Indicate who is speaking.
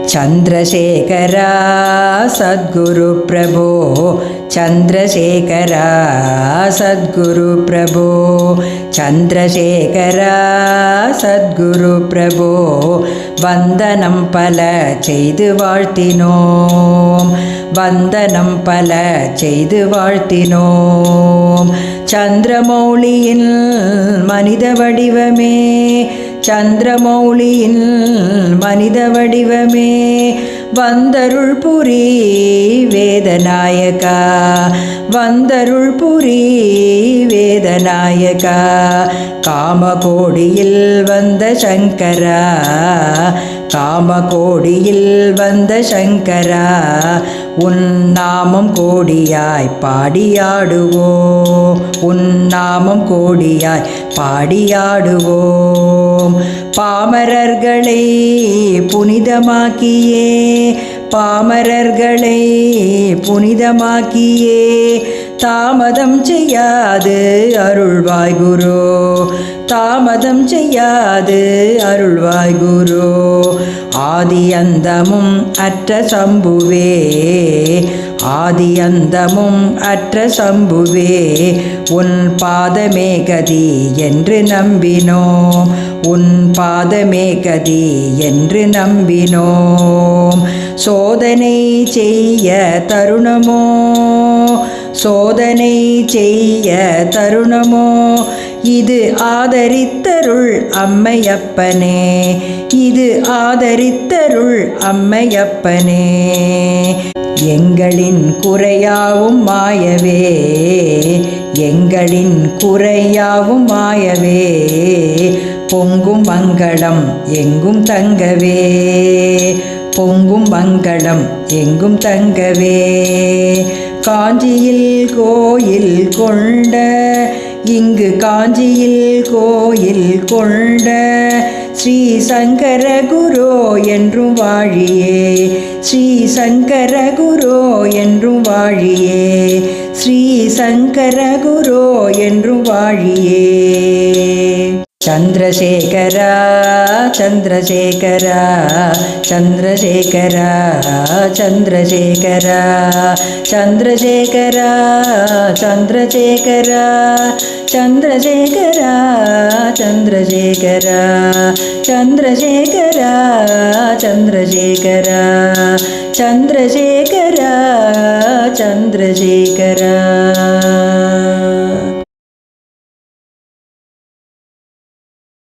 Speaker 1: चन्द्रशेखरा सद्गुरु प्रभो चन्द्रशेखरा सद्गुरु प्रभो चन्द्रशेखरा सद्गुरु प्रभो वन्दनं पल चेय्दु वाழ்த்தினோம் वन्दनं पल चेय्दु वाழ்த்தினோம் चन्द्रमौळिயில் मनिद वडिवमे चन्द्रमौळिயில் मनिद वडिवमे वन्दरुள் पुरी वेदनायका वन्दरुள் पुरी वेदनायका कामकोडिயில் वந்த शङ्करा कामकोडिயில் वந்த शङ्करा உன் நாமம் கோடியாய் பாடியாடுவோம் உன் நாமம் கோடியாய் பாடியாடுவோம் பாமரர்களை புனிதமாக்கியே பாமரர்களை புனிதமாக்கியே தாமதம் செய்யாது அருள்வாய் குரு தாமதம் செய்யாது அருள்வாய் குரு ஆதி அந்தமும் அற்ற சம்புவே ஆதி அந்தமும் அற்ற சம்புவே உன் பாதமே கதி என்று நம்பினோம் உன் பாதமே கதி என்று நம்பினோம் சோதனை செய்ய தருணமோ சோதனை செய்ய தருணமோ இது ஆதரித்தருள் அம்மையப்பனே இது ஆதரித்தருள் அம்மையப்பனே எங்களின் குறையாவும் மாயவே எங்களின் குறையாவும் மாயவே பொங்கும் மங்களம் எங்கும் தங்கவே பொங்கும் மங்களம் எங்கும் தங்கவே காஞ்சியில் கோயில் கொண்ட இங்கு காஞ்சியில் கோயில் கொண்ட ஸ்ரீ சங்கர குரு என்றும் வாழியே ஸ்ரீ சங்கர குரு என்றும் வாழியே ஸ்ரீ சங்கர குரு என்றும் வாழியே चन्द्रशेखरा चन्द्रशेखरा चन्द्रशेखरा चन्द्रशेखरा चन्द्रशेखरा चन्द्रशेखरा चन्द्रशेखरा चन्द्रशेखरा चन्द्रशेखरा चन्द्रशेखरा चन्द्रशेखरा चन्द्रशेखरा